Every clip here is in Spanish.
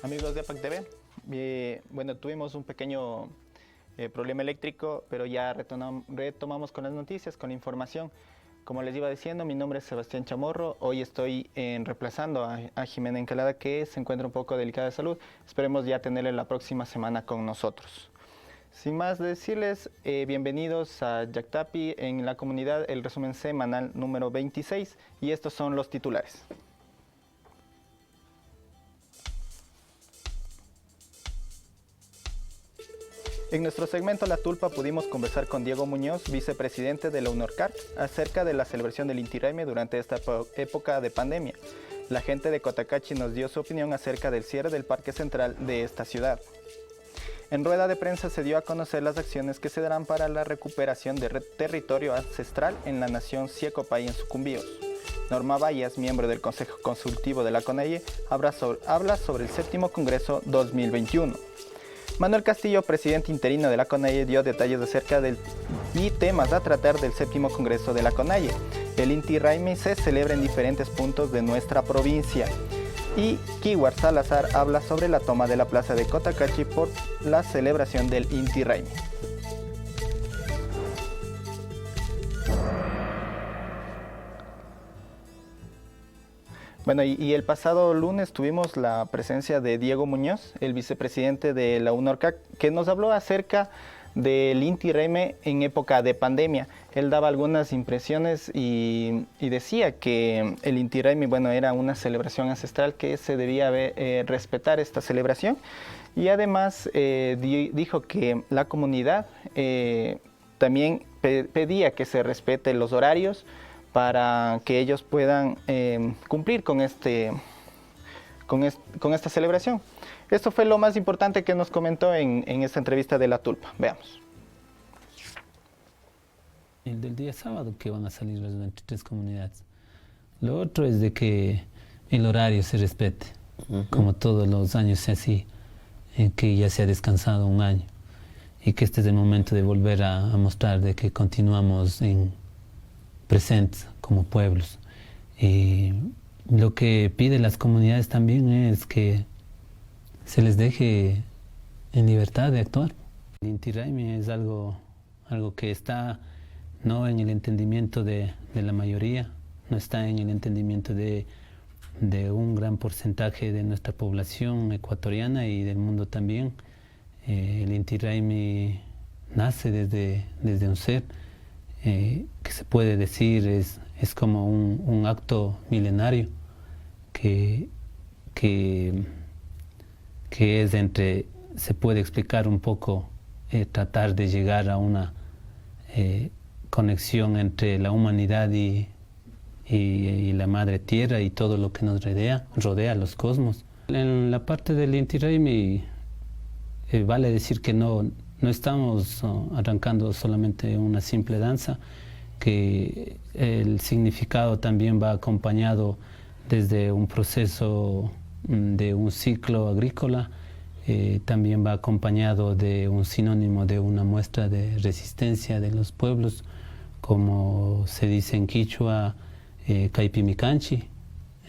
Amigos de APAC TV, bueno, tuvimos un pequeño problema eléctrico, pero ya retomamos con las noticias, con la información. Como les iba diciendo, mi nombre es Sebastián Chamorro. Hoy estoy reemplazando a Jimena Encalada, que se encuentra un poco delicada de salud. Esperemos ya tenerla la próxima semana con nosotros. Sin más decirles, bienvenidos a Yactapi en la comunidad, el resumen semanal número 26, y estos son los titulares. En nuestro segmento La Tulpa pudimos conversar con Diego Muñoz, vicepresidente de la UNORCAC, acerca de la celebración del Inti Raymi durante esta época de pandemia. La gente de Cotacachi nos dio su opinión acerca del cierre del Parque Central de esta ciudad. En rueda de prensa se dio a conocer las acciones que se darán para la recuperación de territorio ancestral en la nación Siecopay en Sucumbíos. Norma Vallas, miembro del Consejo Consultivo de la CONAIE, habla sobre el 7º Congreso 2021. Manuel Castillo, presidente interino de la CONAIE, dio detalles acerca y temas a tratar del 7º Congreso de la CONAIE. El Inti Raymi se celebra en diferentes puntos de nuestra provincia. Y Kiwar Salazar habla sobre la toma de la plaza de Cotacachi por la celebración del Inti Raymi. Bueno, y el pasado lunes tuvimos la presencia de Diego Muñoz, el vicepresidente de la UNORCAC, que nos habló acerca del Inti Raymi en época de pandemia. Él daba algunas impresiones y decía que el Inti Raymi, bueno, era una celebración ancestral, que se debía respetar esta celebración. Y además dijo que la comunidad también pedía que se respeten los horarios para que ellos puedan cumplir con esta celebración. Esto fue lo más importante que nos comentó en esta entrevista de La Tulpa. Veamos. El del día sábado, que van a salir las 23 comunidades. Lo otro es de que el horario se respete, como todos los años se hacía, que ya se ha descansado un año, y que este es el momento de volver a mostrar de que continuamos presentes como pueblos. Y lo que pide las comunidades también es que se les deje en libertad de actuar. El Inti Raymi es algo que está no en el entendimiento de la mayoría, no está en el entendimiento de un gran porcentaje de nuestra población ecuatoriana y del mundo también. El Inti Raymi nace desde un ser que se puede decir es como un acto milenario que es se puede explicar un poco, tratar de llegar a una conexión entre la humanidad y la madre tierra y todo lo que nos rodea los cosmos. En la parte del Inti Raymi vale decir que no estamos arrancando solamente una simple danza, que el significado también va acompañado desde un proceso de un ciclo agrícola, también va acompañado de un sinónimo de una muestra de resistencia de los pueblos, como se dice en quichua, Caipimicanchi,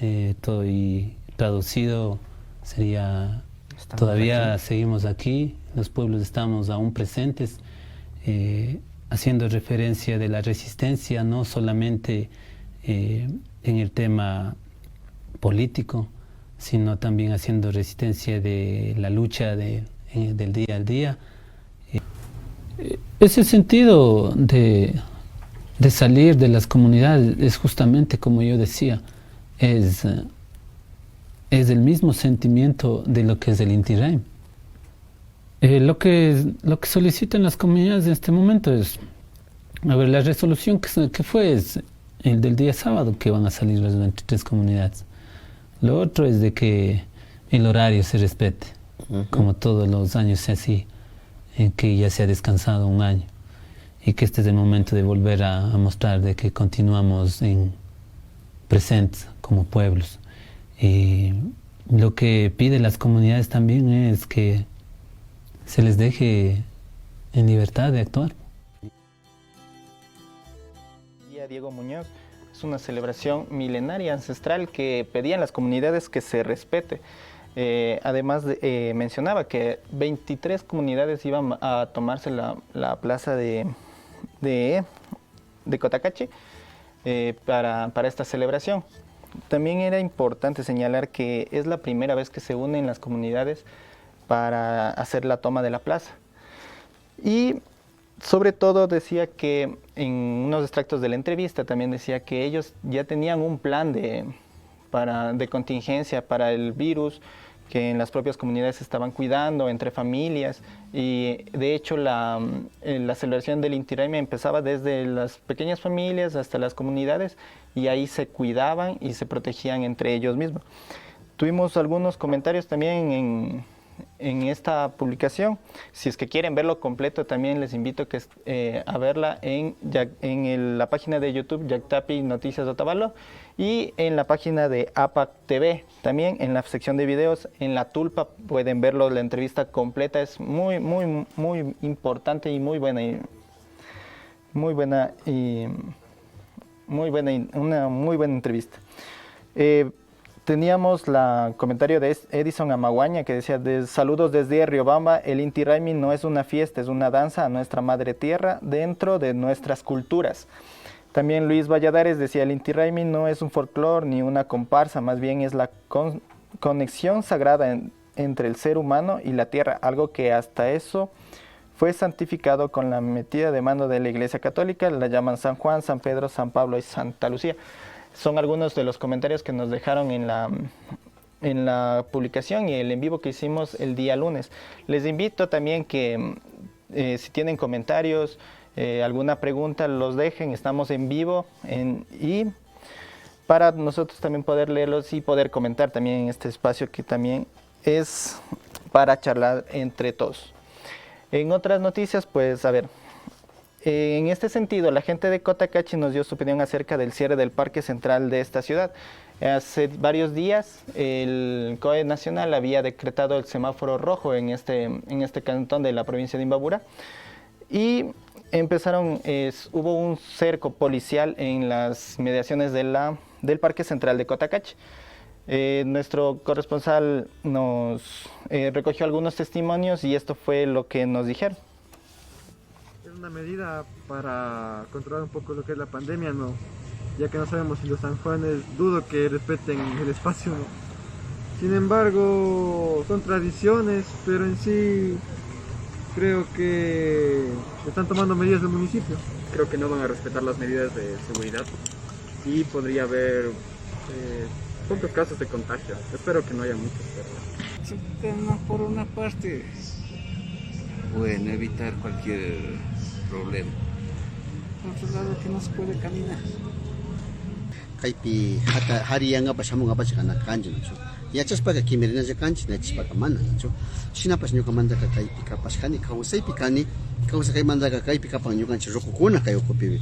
y traducido sería todavía seguimos aquí, los pueblos estamos aún presentes, haciendo referencia de la resistencia, no solamente en el tema político, sino también haciendo resistencia de la lucha del día al día. Ese sentido de salir de las comunidades es justamente, como yo decía, es el mismo sentimiento de lo que es el Inti Raymi. Lo que solicitan las comunidades en este momento es, la resolución que fue es el del día sábado, que van a salir las 23 comunidades. Lo otro es de que el horario se respete, como todos los años se así, que ya se ha descansado un año y que este es el momento de volver a mostrar de que continuamos presentes como pueblos. Y lo que pide las comunidades también es que se les deje en libertad de actuar. Día Diego Muñoz es una celebración milenaria ancestral que pedían las comunidades que se respete. Además mencionaba que 23 comunidades iban a tomarse la plaza de Cotacachi para esta celebración. También era importante señalar que es la primera vez que se unen las comunidades para hacer la toma de la plaza. Y sobre todo decía que en unos extractos de la entrevista también decía que ellos ya tenían un plan de contingencia para el virus, que en las propias comunidades se estaban cuidando entre familias, y de hecho la celebración del Inti Raymi empezaba desde las pequeñas familias hasta las comunidades, y ahí se cuidaban y se protegían entre ellos mismos. Tuvimos algunos comentarios también en esta publicación. Si es que quieren verlo completo, también les invito a verla en la página de YouTube Yactapi Noticias Otavalo, y en la página de APAC TV, también en la sección de videos, en La Tulpa pueden verlo, la entrevista completa. Es muy, muy, muy importante y una muy buena entrevista. Teníamos el comentario de Edison Amaguaña que decía: saludos desde Riobamba, el Inti Raymi no es una fiesta, es una danza a nuestra madre tierra dentro de nuestras culturas. También Luis Valladares decía: el Inti Raymi no es un folclore ni una comparsa, más bien es la conexión sagrada entre el ser humano y la tierra, algo que hasta eso fue santificado con la metida de mano de la Iglesia Católica, la llaman San Juan, San Pedro, San Pablo y Santa Lucía. Son algunos de los comentarios que nos dejaron en la publicación y el en vivo que hicimos el día lunes. Les invito también que si tienen comentarios, alguna pregunta, los dejen. Estamos en vivo y para nosotros también poder leerlos y poder comentar también en este espacio que también es para charlar entre todos. En otras noticias, pues a ver, en este sentido, la gente de Cotacachi nos dio su opinión acerca del cierre del Parque Central de esta ciudad. Hace varios días el COE Nacional había decretado el semáforo rojo en este cantón de la provincia de Imbabura, y hubo un cerco policial en las mediaciones del Parque Central de Cotacachi. Nuestro corresponsal nos recogió algunos testimonios y esto fue lo que nos dijeron. Es una medida para controlar un poco lo que es la pandemia, ¿no? Ya que no sabemos si los sanjuanes, dudo que respeten el espacio, ¿no? Sin embargo, son tradiciones, pero en sí creo que están tomando medidas del municipio. Creo que no van a respetar las medidas de seguridad y podría haber pocos casos de contagio. Espero que no haya muchos, pero... Por una parte, pueden evitar cualquier problema. Por otro lado, que no se puede caminar. Kaipi hari yang apa samu apa chikana kanji nacho. Ya chaspaka kimerina je kanji na chaspaka mana nacho. Shina pas nyuka manda ka kaipi ka paskani ka usai pikani ka usai manda ka kaipi ka panyo kanchi roku kuna ka yokopi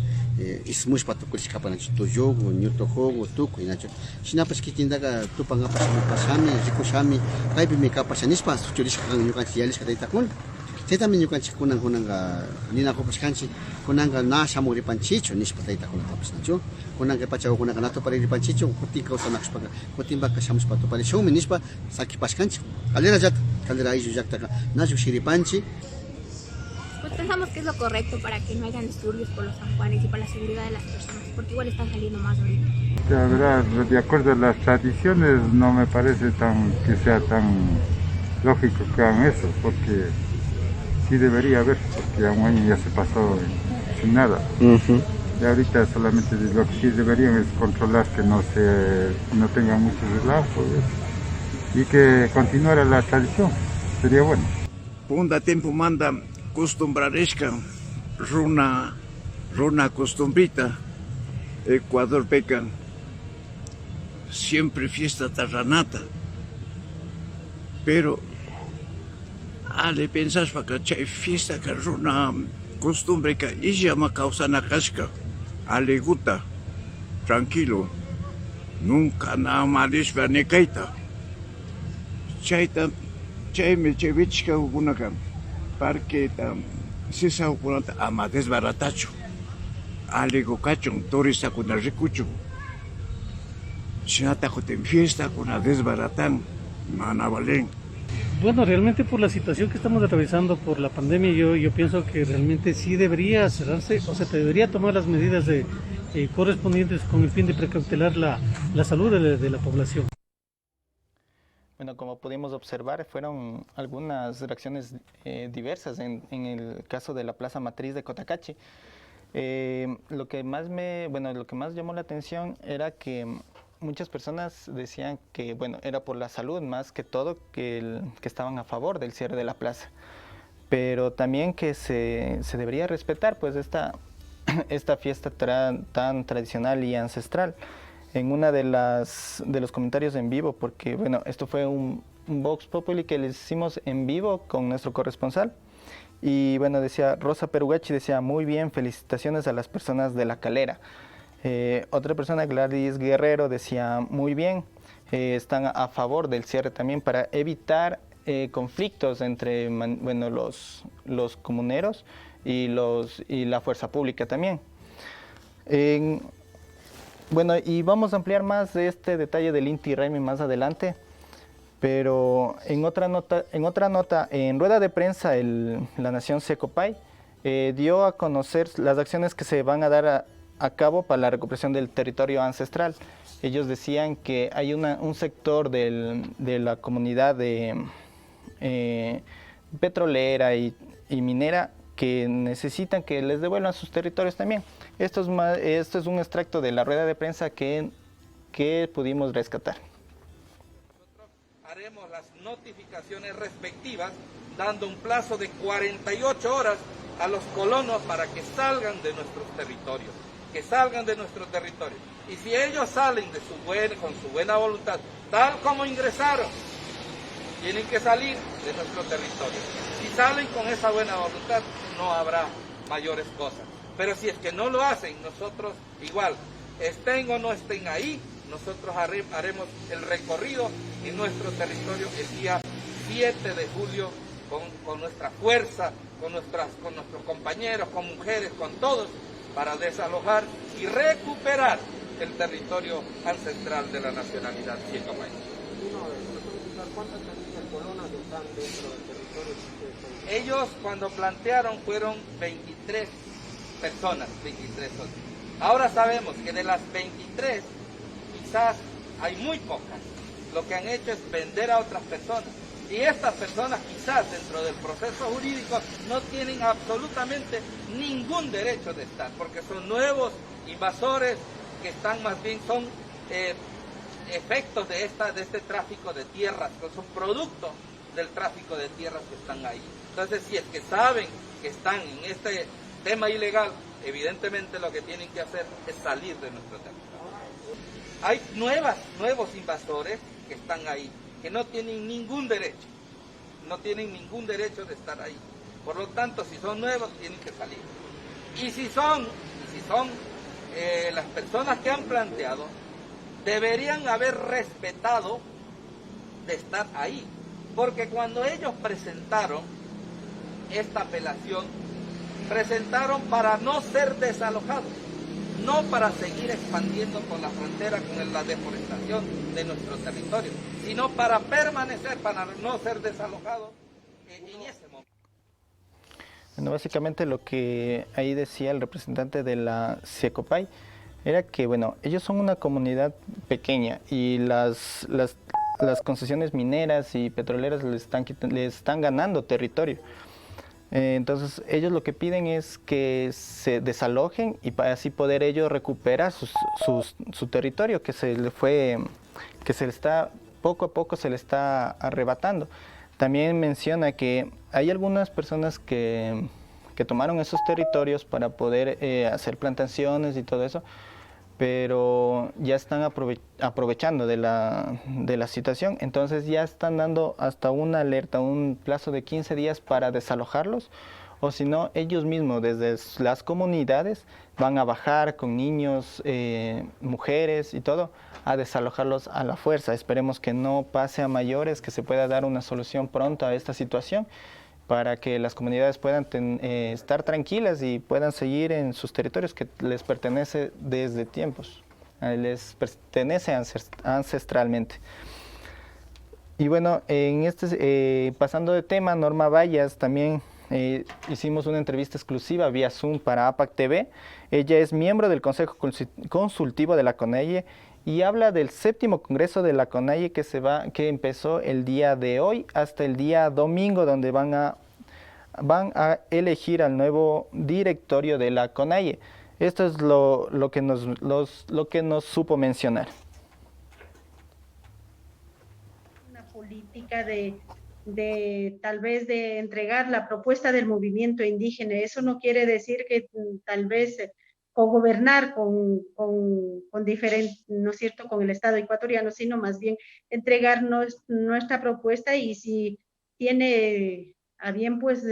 ismush patu kulis ka panacho to jogo nyuto jogo tuku nacho. Shina pas kitinda ka tupanga pasami pasami rikushami kaipi me ka pasanis pas chulis ka nyuka chialis ka taitakun. Saya también yukanchi kunanga nina kopas kanchi kunanga na samuri panchicho nispataita kuna tapas nacho kunanga pachago kunanga nato para ir panchicho kutika usanax paga kutimba kasamos pato para show nispa saki paskanchi calera jat calera isu jakta nacho shiripanchi. Pues pensamos que es lo correcto para que no hayan disturbios por los sanjuanes y para la seguridad de las personas, porque igual están saliendo más ahorita. La verdad, de acuerdo a las tradiciones, no me parece que sea tan lógico que hagan eso, porque sí debería haber, porque a un año ya se pasó sin nada. Y ahorita solamente lo que sí deberían es controlar que no tengan mucho relajo y que continuara la tradición, sería bueno. Punda tiempo manda costumbraresca, runa costumbrita, Ecuador pecan, siempre fiesta tarranata, pero Ale pensas para que fiesta que es una costumbre que ella me causa na casca. Ale gusta, tranquilo. Nunca nada más ni kaita. Chaita, chay me chevichka ugunaka. Parque tam sisa ugunata ama desbaratacho. Ale gokachon turista kuna rikuchu. Chinata joten fiesta kuna desbaratan. Mana valen. Bueno, realmente por la situación que estamos atravesando por la pandemia, yo pienso que realmente sí debería cerrarse o se debería tomar las medidas correspondientes con el fin de precautelar la salud de la población. Bueno, como pudimos observar, fueron algunas reacciones diversas en el caso de la Plaza Matriz de Cotacachi. Lo que más llamó la atención era que muchas personas decían que, bueno, era por la salud más que todo, que estaban a favor del cierre de la plaza. Pero también que se debería respetar, pues, esta fiesta tan tradicional y ancestral. En una de los comentarios en vivo, porque, bueno, esto fue un Vox Populi que les hicimos en vivo con nuestro corresponsal. Y, bueno, decía Rosa Perugachi, decía, muy bien, felicitaciones a las personas de La Calera. Otra persona, Gladys Guerrero, decía muy bien, están a favor del cierre también para evitar conflictos entre los comuneros y la fuerza pública también. Bueno, y vamos a ampliar más de este detalle del Inti Raymi más adelante, pero en otra nota, en rueda de prensa, la Nación Secopay dio a conocer las acciones que se van a dar a cabo para la recuperación del territorio ancestral. Ellos decían que hay un sector de la comunidad petrolera y minera que necesitan que les devuelvan sus territorios también. Esto es un extracto de la rueda de prensa que pudimos rescatar. Nosotros haremos las notificaciones respectivas, dando un plazo de 48 horas a los colonos para que salgan de nuestros territorios. Y si ellos salen con su buena voluntad, tal como ingresaron, tienen que salir de nuestro territorio. Si salen con esa buena voluntad, no habrá mayores cosas. Pero si es que no lo hacen, nosotros igual, estén o no estén ahí, nosotros haremos el recorrido en nuestro territorio el día 7 de julio con nuestra fuerza, con nuestros compañeros, con mujeres, con todos, para desalojar y recuperar el territorio ancestral de la nacionalidad Secopay. ¿Cuántas colonas están dentro del territorio? Ellos cuando plantearon fueron 23 personas, 23 otras. Ahora sabemos que de las 23 quizás hay muy pocas. Lo que han hecho es vender a otras personas. Y estas personas quizás dentro del proceso jurídico no tienen absolutamente ningún derecho de estar, porque son nuevos invasores que están más bien, son efectos de este tráfico de tierras, que son producto del tráfico de tierras que están ahí. Entonces, si es que saben que están en este tema ilegal, evidentemente lo que tienen que hacer es salir de nuestro territorio. Hay nuevos invasores que están ahí, que no tienen ningún derecho, de estar ahí. Por lo tanto, si son nuevos, tienen que salir. Y si son las personas que han planteado, deberían haber respetado de estar ahí. Porque cuando ellos presentaron esta apelación, presentaron para no ser desalojados, no para seguir expandiendo por la frontera con la deforestación de nuestro territorio, sino para permanecer, para no ser desalojados en ese momento. Bueno, básicamente lo que ahí decía el representante de la Secopay era que, bueno, ellos son una comunidad pequeña y las concesiones mineras y petroleras les están ganando territorio. Entonces ellos lo que piden es que se desalojen y para así poder ellos recuperar su territorio que poco a poco se le está arrebatando. También menciona que hay algunas personas que tomaron esos territorios para poder hacer plantaciones y todo eso, pero ya están aprovechando de la situación, entonces ya están dando hasta una alerta, un plazo de 15 días para desalojarlos, o si no, ellos mismos desde las comunidades van a bajar con niños, mujeres y todo, a desalojarlos a la fuerza. Esperemos que no pase a mayores, que se pueda dar una solución pronto a esta situación, para que las comunidades puedan estar tranquilas y puedan seguir en sus territorios que les pertenece desde tiempos, les pertenece ancestralmente. Y bueno, pasando de tema, Norma Vallas también hicimos una entrevista exclusiva vía Zoom para APAC TV. Ella es miembro del Consejo Consultivo de la CONAIE y habla del 7º Congreso de la CONAIE que empezó el día de hoy hasta el día domingo, donde van a elegir al nuevo directorio de la CONAIE. Esto es lo que nos supo mencionar. Una política de tal vez de entregar la propuesta del movimiento indígena. Eso no quiere decir que tal vez cogobernar con diferente, ¿no es cierto?, con el Estado ecuatoriano, sino más bien entregarnos nuestra propuesta, y si tiene a bien pues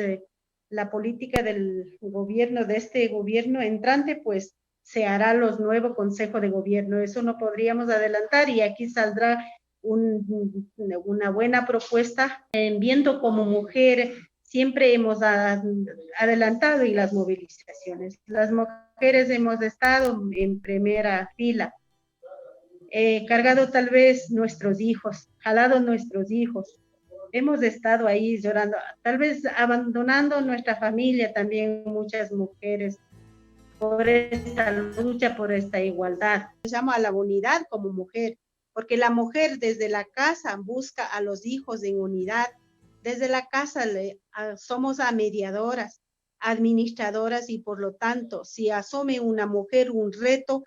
la política del gobierno, de este gobierno entrante, pues se hará los nuevos consejos de gobierno. Eso no podríamos adelantar, y aquí saldrá una buena propuesta. Viendo como mujer siempre hemos adelantado y las movilizaciones. Las mujeres hemos estado en primera fila, cargado tal vez nuestros hijos, jalado nuestros hijos. Hemos estado ahí llorando, tal vez abandonando nuestra familia también, muchas mujeres, por esta lucha, por esta igualdad. Llamo a la unidad como mujer, porque la mujer desde la casa busca a los hijos en unidad. Desde la casa somos mediadoras, administradoras, y por lo tanto, si asume una mujer un reto,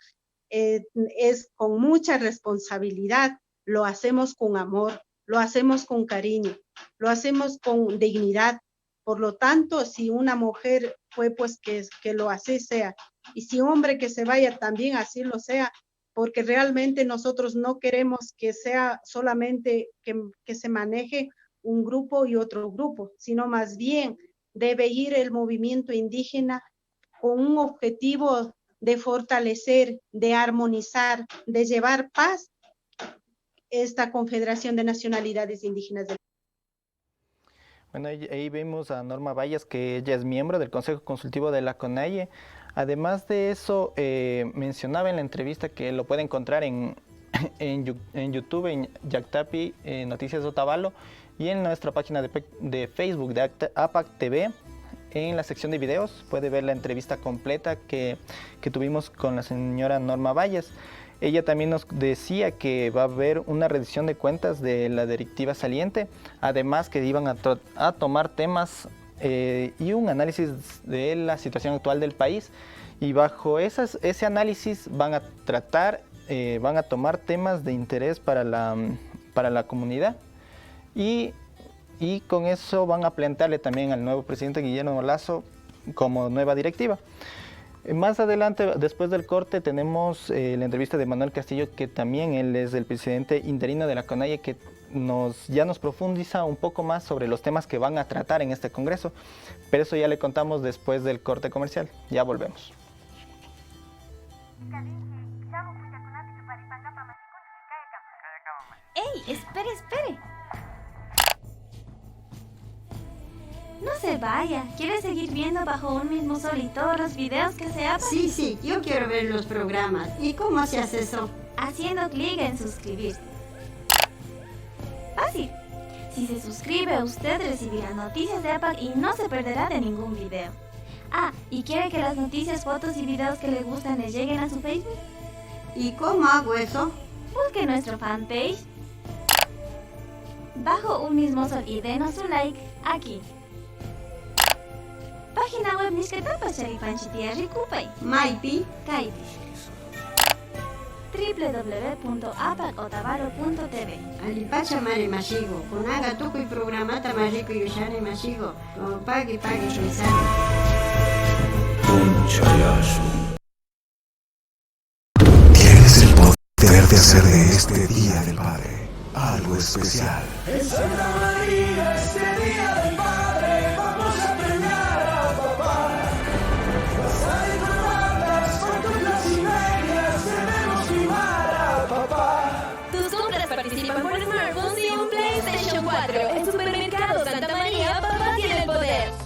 es con mucha responsabilidad. Lo hacemos con amor, lo hacemos con cariño, lo hacemos con dignidad. Por lo tanto, si una mujer fue, pues que lo así sea. Y si hombre que se vaya, también así lo sea, porque realmente nosotros no queremos que sea solamente que se maneje un grupo y otro grupo, sino más bien debe ir el movimiento indígena con un objetivo de fortalecer, de armonizar, de llevar paz esta Confederación de Nacionalidades Indígenas del... Bueno, ahí vemos a Norma Vallas, que ella es miembro del Consejo Consultivo de la CONAIE. Además de eso, mencionaba en la entrevista que lo puede encontrar en YouTube, en Yactapi, Noticias Otavalo, y en nuestra página de Facebook de APAC TV. En la sección de videos puede ver la entrevista completa que tuvimos con la señora Norma Vallas. Ella también nos decía que va a haber una rendición de cuentas de la directiva saliente, además que iban a tomar temas y un análisis de la situación actual del país, y bajo ese análisis van a tomar temas de interés para la comunidad, y con eso van a plantearle también al nuevo presidente Guillermo Lasso como nueva directiva. Más adelante, después del corte, tenemos la entrevista de Manuel Castillo, que también él es el presidente interino de la CONAIE, que ya nos profundiza un poco más sobre los temas que van a tratar en este congreso, pero eso ya le contamos después del corte comercial. Ya volvemos. ¡Ey! ¡Espere! No se vaya. ¿Quiere seguir viendo Bajo un mismo sol y todos los videos que se abren? Sí, yo quiero ver los programas. ¿Y cómo se hace eso? Haciendo clic en suscribirse. Fácil. Si se suscribe, usted recibirá noticias de APAC y no se perderá de ningún video. ¿Y quiere que las noticias, fotos y videos que le gustan le lleguen a su Facebook? ¿Y cómo hago eso? Busque nuestro fanpage Bajo un mismo sol y denos un like aquí. Página web Nishketapa Sharipanchitia Rikupay Maipi Kaipish www.apacotavalo.tv Alipacha Mare Mashigo Kunaga Tukuy Programata Mariko Yushane Mashigo Pagi Shuizane de hacer de este Día del Padre algo especial. En Santa María, este Día del Padre, vamos a premiar a papá. Pasar en corbatas, con tuplas y medias, debemos mimar a papá. Tus compras participan por smartphones y un PlayStation 4. En Supermercado Santa María, papá tiene el poder.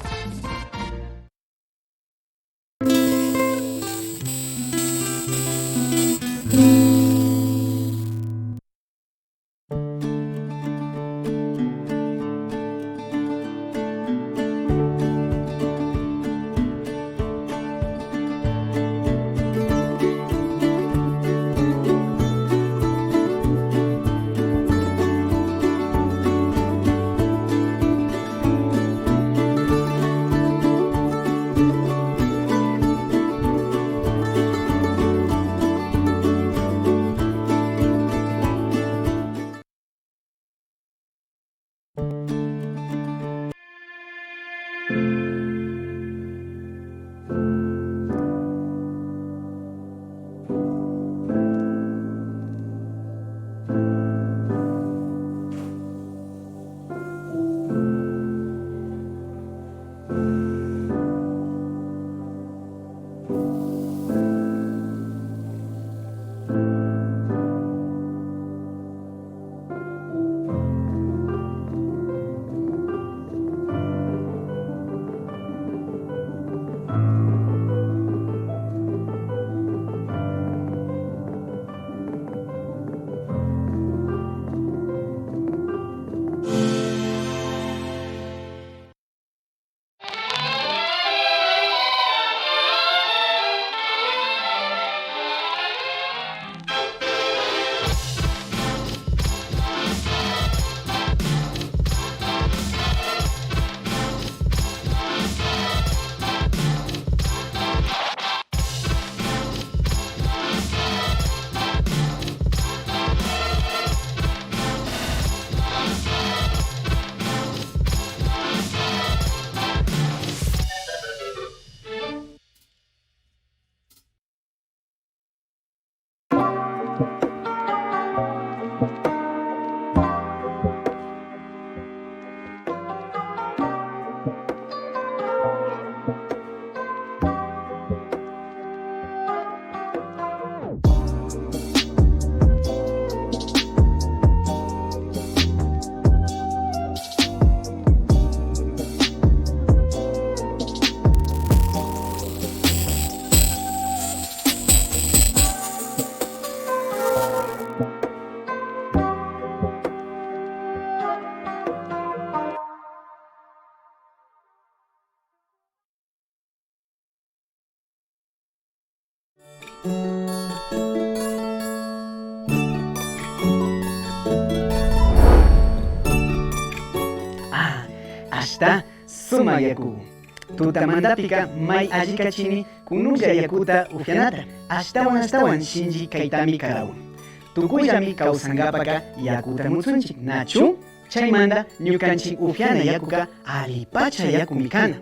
Hasta suma yaku. Tuta mandapika mai ajikachini kunuya yakuta ufianata. Astawan shinji kaitami karawan. Tukuyami kausangapaka yakuta mutsunchik. Nachu? Chaymanda ñukanchik ufiana yakuka alipacha yakumikana.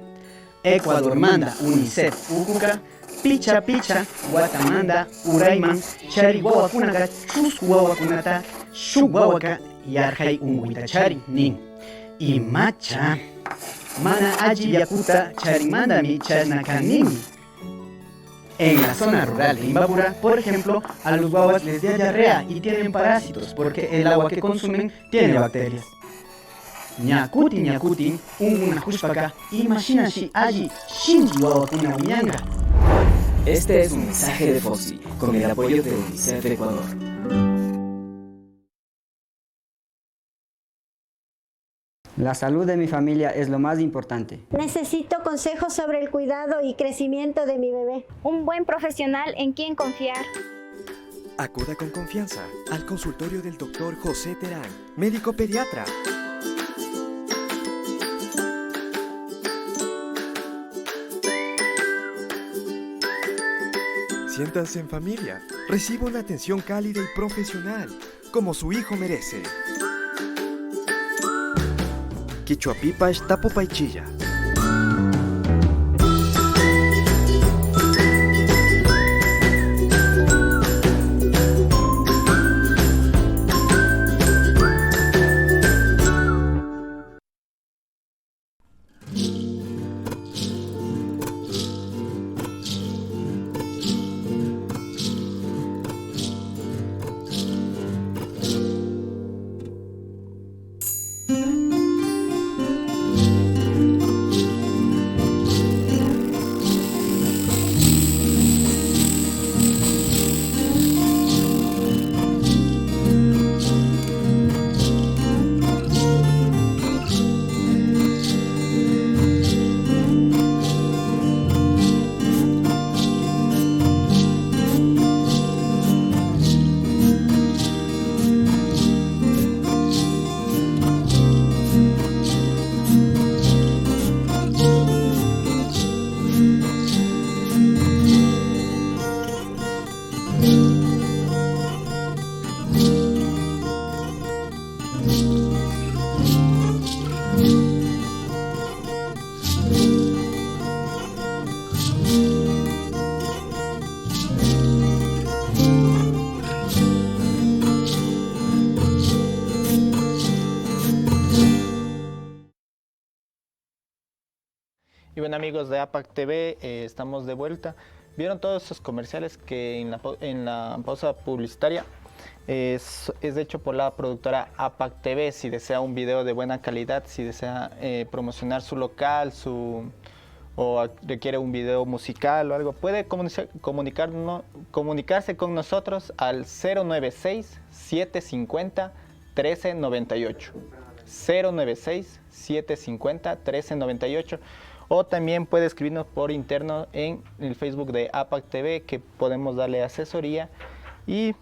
Ecuador manda UNICEF ukuka picha watamanda urayman chari wawakunaka chusku wawakunata shuk wawaka yarhay unguita chari nin. Imacha mana allí yakuta charimandami charnakanimi. En la zona rural de Imbabura, por ejemplo, a los guaguas les da diarrea y tienen parásitos porque el agua que consumen tiene bacterias. Ñakutin, una juspaka, imagina si allí shinji wawakuna uñanga. Este es un mensaje de FOSI, con el apoyo de UNICEF de Ecuador. La salud de mi familia es lo más importante. Necesito consejos sobre el cuidado y crecimiento de mi bebé. Un buen profesional en quien confiar. Acuda con confianza al consultorio del Dr. José Terán, médico pediatra. Siéntanse en familia. Reciba una atención cálida y profesional, como su hijo merece. Quichuapipash Tapopaichilla. Y bueno, amigos de APAC TV, estamos de vuelta. ¿Vieron todos esos comerciales que en la pausa publicitaria es hecho por la productora APAC TV? Si desea un video de buena calidad, si desea promocionar su local, o requiere un video musical o algo, puede comunicarse con nosotros al 096-750-1398. 096-750-1398. O también puede escribirnos por interno en el Facebook de APAC TV, que podemos darle asesoría y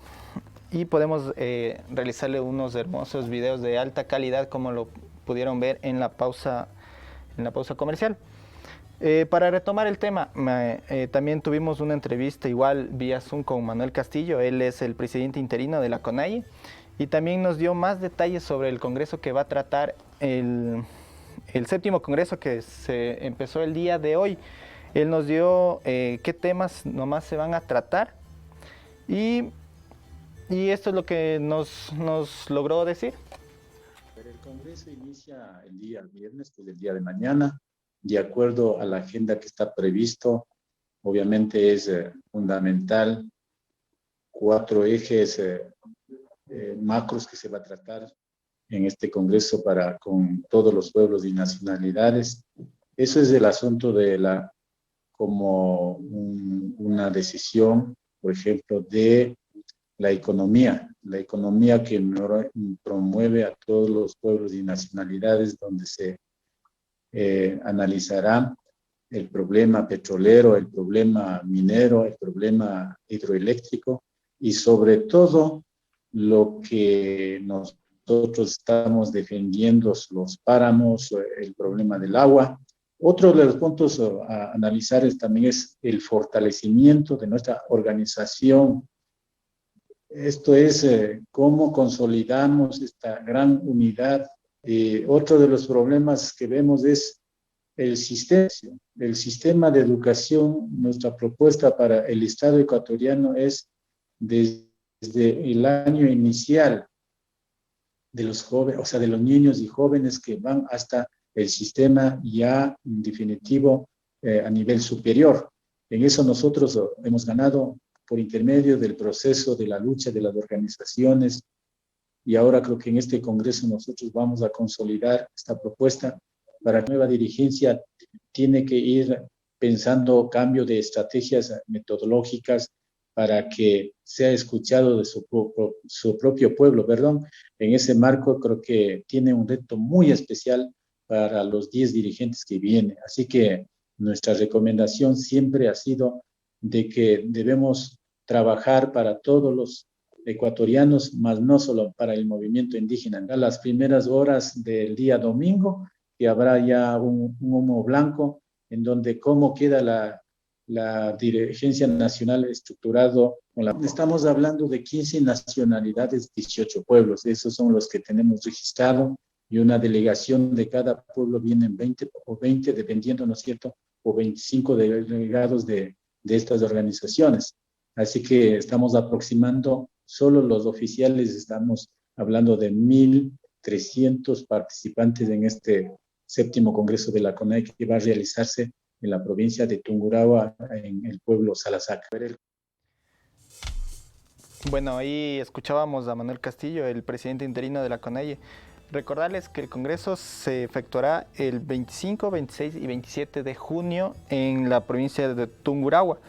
podemos realizarle unos hermosos videos de alta calidad, como lo pudieron ver en la pausa comercial. Para retomar el tema, también tuvimos una entrevista igual vía Zoom con Manuel Castillo. Él es el presidente interino de la CONAIE y también nos dio más detalles sobre el congreso que va a tratar el 7º congreso que se empezó el día de hoy. Él nos dio qué temas nomás se van a tratar y esto es lo que nos logró decir. El congreso inicia el día viernes, pues el día de mañana, de acuerdo a la agenda que está previsto. Obviamente es fundamental 4 ejes macros que se va a tratar en este congreso con todos los pueblos y nacionalidades. Eso es el asunto de una decisión, por ejemplo, de la economía que promueve a todos los pueblos y nacionalidades, donde se analizará el problema petrolero, el problema minero, el problema hidroeléctrico y sobre todo lo que nosotros estamos defendiendo, los páramos, el problema del agua. Otro de los puntos a analizar también es el fortalecimiento de nuestra organización. Esto es cómo consolidamos esta gran unidad. Otro de los problemas que vemos es el sistema de educación. Nuestra propuesta para el Estado ecuatoriano es desde el año inicial de los jóvenes, o sea, de los niños y jóvenes que van hasta el sistema ya en definitivo a nivel superior. En eso nosotros hemos ganado por intermedio del proceso de la lucha de las organizaciones, y ahora creo que en este congreso nosotros vamos a consolidar esta propuesta para que la nueva dirigencia tiene que ir pensando cambio de estrategias metodológicas para que sea escuchado de su propio pueblo, En ese marco creo que tiene un reto muy especial para los 10 dirigentes que vienen. Así que nuestra recomendación siempre ha sido de que debemos trabajar para todos los ecuatorianos, más no solo para el movimiento indígena. A las primeras horas del día domingo, que habrá ya un humo blanco, en donde cómo queda la dirigencia nacional estructurado. Estamos hablando de 15 nacionalidades, 18 pueblos. Esos son los que tenemos registrado, y una delegación de cada pueblo vienen 20 o 20, dependiendo, ¿no es cierto?, o 25 delegados de estas organizaciones. Así que estamos aproximando, solo los oficiales, estamos hablando de 1.300 participantes en este 7º Congreso de la CONAIE, que va a realizarse en la provincia de Tungurahua, en el pueblo Salasaca. Bueno, ahí escuchábamos a Manuel Castillo, el presidente interino de la CONAIE. Recordarles que el Congreso se efectuará el 25, 26 y 27 de junio en la provincia de Tungurahua.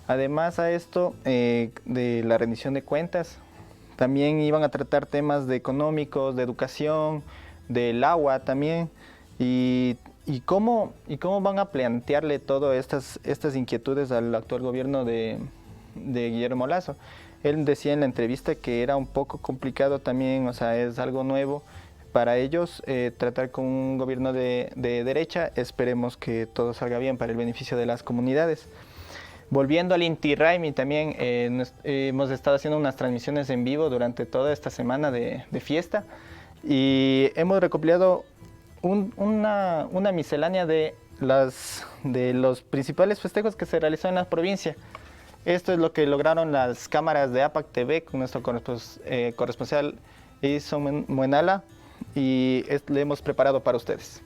Además a esto de la rendición de cuentas, también iban a tratar temas económicos, de educación, del agua también, y cómo van a plantearle todas estas inquietudes al actual gobierno de Guillermo Lasso. Él decía en la entrevista que era un poco complicado también, o sea, es algo nuevo para ellos tratar con un gobierno de derecha. Esperemos que todo salga bien para el beneficio de las comunidades. Volviendo al Inti Raymi, también hemos estado haciendo unas transmisiones en vivo durante toda esta semana de fiesta, y hemos recopilado una miscelánea de los principales festejos que se realizó en la provincia. Esto es lo que lograron las cámaras de APAC TV con nuestro corresponsal Edison Muenala, y le hemos preparado para ustedes.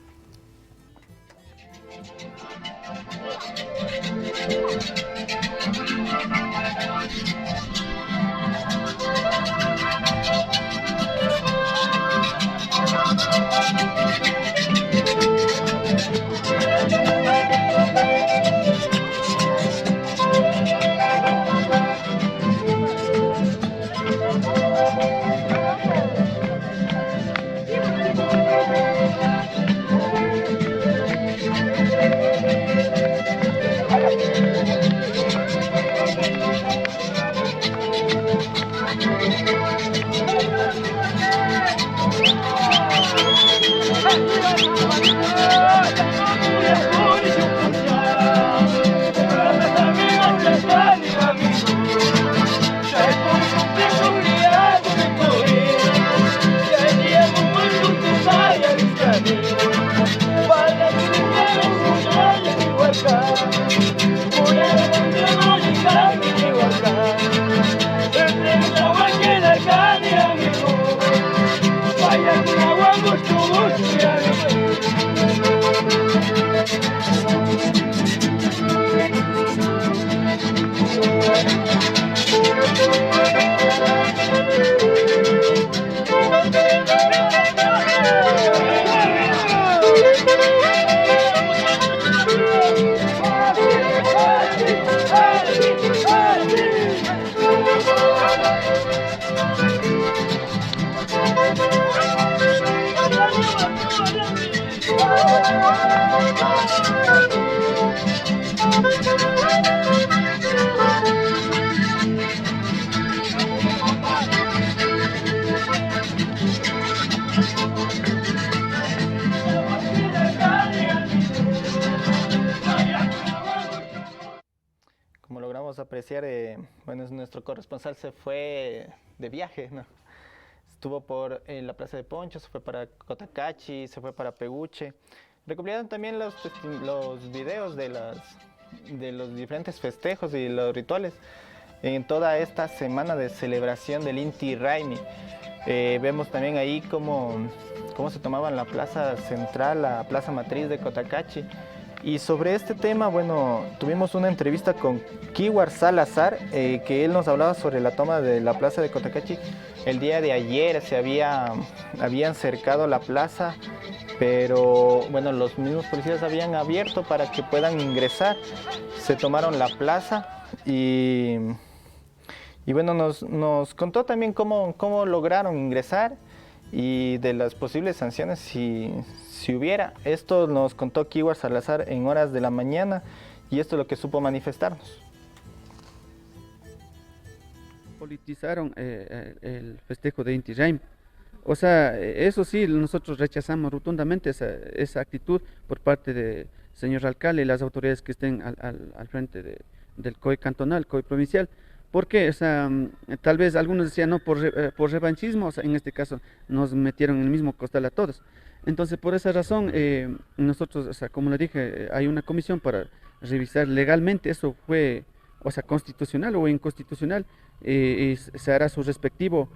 Como logramos apreciar, bueno, nuestro corresponsal se fue de viaje, ¿no? Estuvo por la Plaza de Poncho, se fue para Cotacachi, se fue para Peguche. Recopilaron también los videos de los diferentes festejos y los rituales en toda esta semana de celebración del Inti Raymi. Vemos también ahí cómo se tomaban la plaza central, la plaza matriz de Cotacachi. Y sobre este tema, bueno, tuvimos una entrevista con Kiwar Salazar, que él nos hablaba sobre la toma de la plaza de Cotacachi. El día de ayer habían cercado la plaza, pero bueno, los mismos policías habían abierto para que puedan ingresar. Se tomaron la plaza y bueno, nos contó también cómo lograron ingresar y de las posibles sanciones si hubiera. Esto nos contó Kiwar Salazar en horas de la mañana y esto es lo que supo manifestarnos. Politizaron el festejo de Inti Raymi. O sea, eso sí, nosotros rechazamos rotundamente esa actitud por parte del señor alcalde y las autoridades que estén al frente del COE cantonal, COE provincial. Porque, o sea, tal vez algunos decían no por revanchismo, o sea, en este caso nos metieron en el mismo costal a todos. Entonces, por esa razón, nosotros, o sea, como le dije, hay una comisión para revisar legalmente, eso fue, o sea, constitucional o inconstitucional, y se hará su respectivo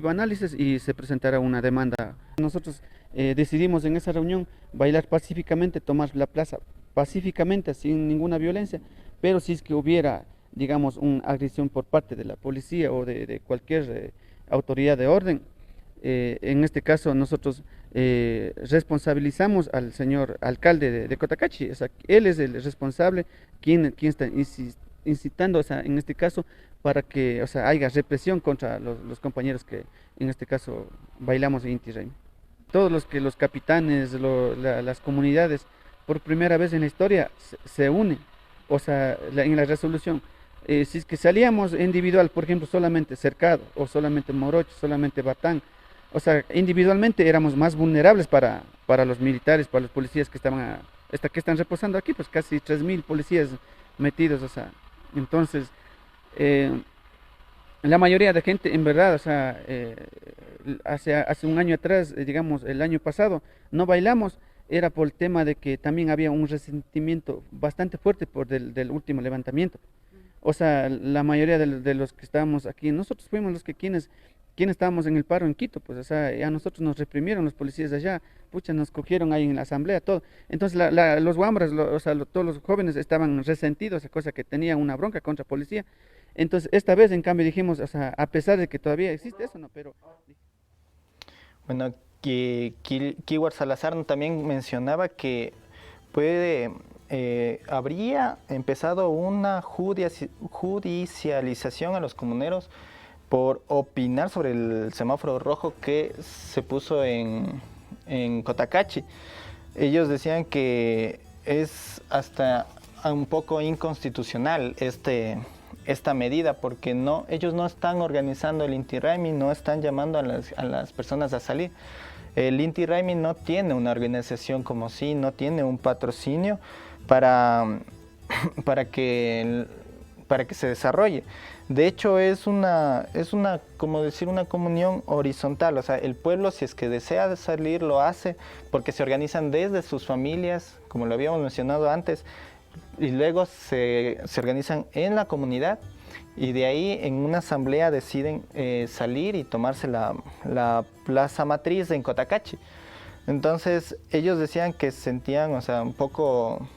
análisis y se presentará una demanda. Nosotros decidimos en esa reunión bailar pacíficamente, tomar la plaza pacíficamente, sin ninguna violencia, pero si es que hubiera, digamos, una agresión por parte de la policía o de cualquier autoridad de orden, en este caso nosotros responsabilizamos al señor alcalde de Cotacachi. O sea, él es el responsable, quien está incitando, o sea, en este caso, para que, o sea, haya represión contra los compañeros que en este caso bailamos en Inti Raymi. Todos los capitanes, las comunidades, por primera vez en la historia se unen, o sea, en la resolución. Si es que salíamos individual, por ejemplo, solamente Cercado, o solamente Morocho, solamente Batán, o sea, individualmente éramos más vulnerables para los militares, para los policías que están reposando aquí, pues casi 3.000 policías metidos, o sea, entonces, la mayoría de gente, en verdad, o sea, hace un año atrás, digamos, el año pasado, no bailamos, era por el tema de que también había un resentimiento bastante fuerte del último levantamiento. O sea, la mayoría de los que estábamos aquí, nosotros fuimos los que quienes ¿quién estábamos en el paro en Quito? Pues, o sea, a nosotros nos reprimieron los policías de allá, pucha, nos cogieron ahí en la asamblea, todo. Entonces, los guambras, o sea, todos los jóvenes estaban resentidos, esa cosa que tenían una bronca contra policía. Entonces, esta vez, en cambio, dijimos, o sea, a pesar de que todavía existe eso, ¿no? Pero... Bueno, que Kiwar Salazar también mencionaba que habría empezado una judicialización a los comuneros por opinar sobre el semáforo rojo que se puso en Cotacachi. Ellos decían que es hasta un poco inconstitucional esta medida, porque ellos no están organizando el Inti Raymi, no están llamando a las personas a salir. El Inti Raymi no tiene una organización como sí, no tiene un patrocinio para que se desarrolle. De hecho, es una como decir, una comunión horizontal. O sea, el pueblo, si es que desea salir, lo hace porque se organizan desde sus familias, como lo habíamos mencionado antes, y luego se organizan en la comunidad, y de ahí en una asamblea deciden salir y tomarse la plaza matriz en Cotacachi. Entonces ellos decían que se sentían, o sea, un poco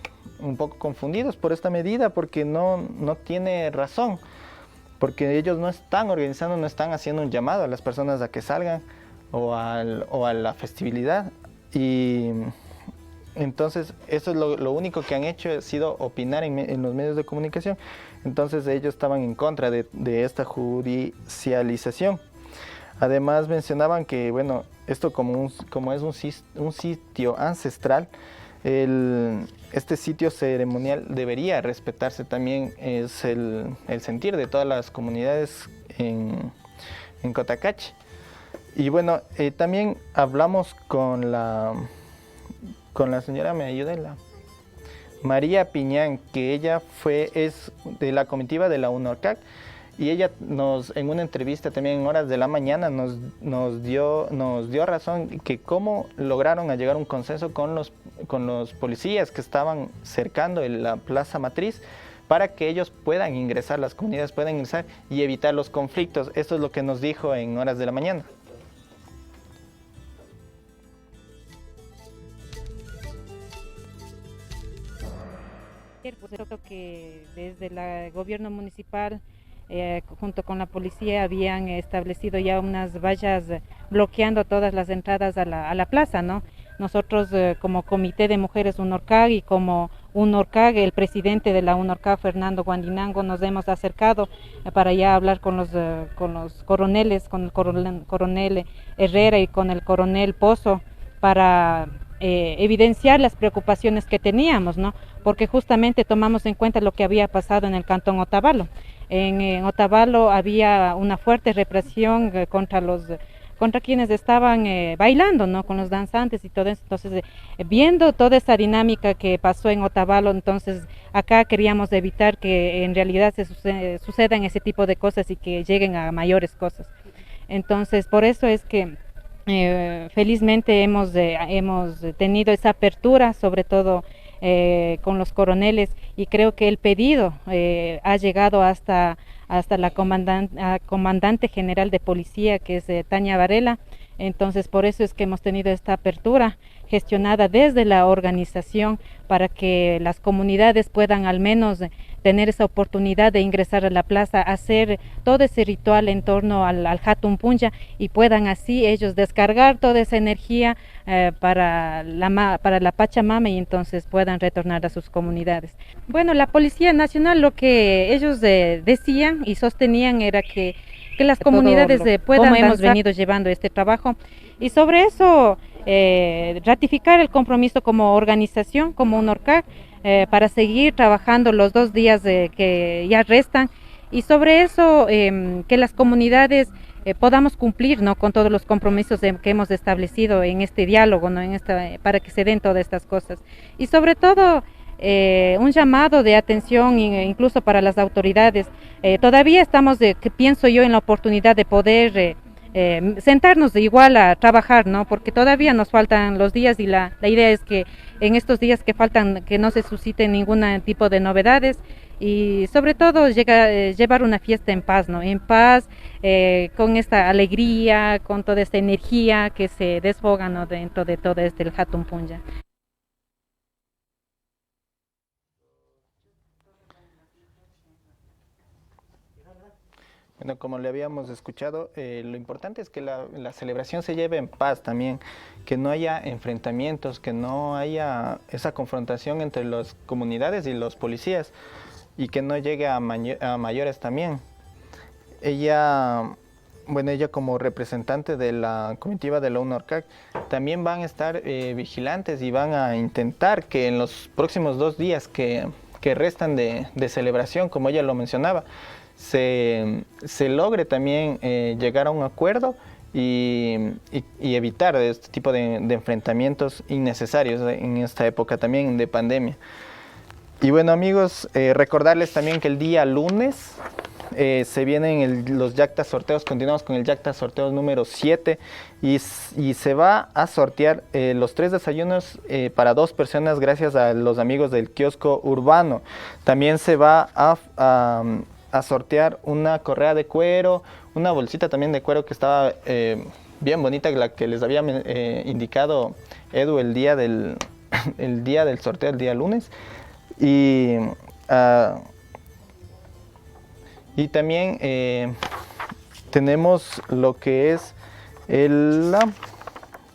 confundidos por esta medida, porque no tiene razón, porque ellos no están organizando, no están haciendo un llamado a las personas a que salgan o a la festividad. Y entonces eso es lo único que han hecho, ha sido opinar en los medios de comunicación. Entonces ellos estaban en contra de esta judicialización. Además mencionaban que, bueno, esto como es un sitio ancestral, este sitio ceremonial debería respetarse también, es el sentir de todas las comunidades en Cotacachi. Y bueno, también hablamos con la señora, me ayuda, María Piñán, que ella es de la comitiva de la UNORCAC, y ella en una entrevista también en horas de la mañana nos dio razón que cómo lograron llegar a un consenso con los policías que estaban cercando la plaza matriz para que ellos puedan ingresar, las comunidades puedan ingresar y evitar los conflictos. Esto es lo que nos dijo en horas de la mañana. Pues creo que desde el gobierno municipal junto con la policía habían establecido ya unas vallas bloqueando todas las entradas a la plaza, ¿no? Nosotros como Comité de Mujeres UNORCAG y como UNORCAG, el presidente de la UNORCAG, Fernando Guandinango, nos hemos acercado para ya hablar con los coroneles, con el coronel Herrera y con el coronel Pozo, para evidenciar las preocupaciones que teníamos, ¿no? Porque justamente tomamos en cuenta lo que había pasado en el cantón Otavalo. En Otavalo había una fuerte represión contra quienes estaban bailando, ¿no? Con los danzantes y todo eso. Entonces, viendo toda esa dinámica que pasó en Otavalo, entonces acá queríamos evitar que en realidad sucedan ese tipo de cosas y que lleguen a mayores cosas. Entonces, por eso es que felizmente hemos tenido esa apertura, sobre todo con los coroneles, y creo que el pedido ha llegado hasta la comandante general de policía, que es Tania Varela. Entonces por eso es que hemos tenido esta apertura gestionada desde la organización para que las comunidades puedan al menos tener esa oportunidad de ingresar a la plaza, hacer todo ese ritual en torno al Hatun Punja, y puedan así ellos descargar toda esa energía para la Pachamama, y entonces puedan retornar a sus comunidades. Bueno, la Policía Nacional, lo que ellos decían y sostenían era que las comunidades puedan danzar. Hemos venido llevando este trabajo, y sobre eso ratificar el compromiso como organización, como UNORCAG, para seguir trabajando los 2 días que ya restan, y sobre eso que las comunidades podamos cumplir, ¿no?, con todos los compromisos que hemos establecido en este diálogo, ¿no?, para que se den todas estas cosas. Y sobre todo un llamado de atención incluso para las autoridades. Todavía estamos, pienso yo, en la oportunidad de poder sentarnos igual a trabajar, ¿no? Porque todavía nos faltan los días y la idea es que en estos días que faltan que no se susciten ningún tipo de novedades y sobre todo llevar una fiesta en paz, ¿no? En paz, con esta alegría, con toda esta energía que se desfoga, ¿no? Dentro de todo el Hatun Punya. Bueno, como le habíamos escuchado, lo importante es que la celebración se lleve en paz también, que no haya enfrentamientos, que no haya esa confrontación entre las comunidades y los policías y que no llegue a mayores también. Ella como representante de la comitiva de la UNORCAC también van a estar vigilantes y van a intentar que en los próximos 2 días que restan de celebración, como ella lo mencionaba, se logre también llegar a un acuerdo y evitar este tipo de enfrentamientos innecesarios en esta época también de pandemia. Y bueno, amigos, recordarles también que el día lunes se vienen los Yacta sorteos. Continuamos con el Yacta sorteos número 7 y se va a sortear los 3 desayunos para 2 personas gracias a los amigos del kiosco urbano. También se va a sortear una correa de cuero, una bolsita también de cuero que estaba bien bonita, la que les había indicado Edu el día del sorteo, el día lunes. Y también tenemos lo que es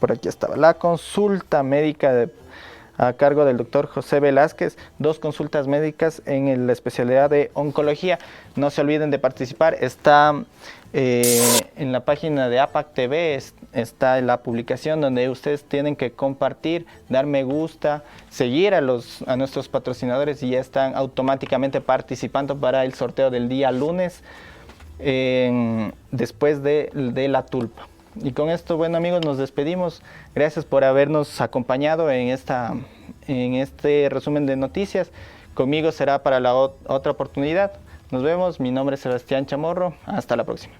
por aquí estaba, la consulta médica a cargo del doctor José Velázquez, 2 consultas médicas en la especialidad de oncología. No se olviden de participar, está en la página de APAC TV, está la publicación donde ustedes tienen que compartir, dar me gusta, seguir a nuestros patrocinadores y ya están automáticamente participando para el sorteo del día lunes después de la tulpa. Y con esto, bueno amigos, nos despedimos. Gracias por habernos acompañado en este resumen de noticias. Conmigo será para la otra oportunidad. Nos vemos, mi nombre es Sebastián Chamorro. Hasta la próxima.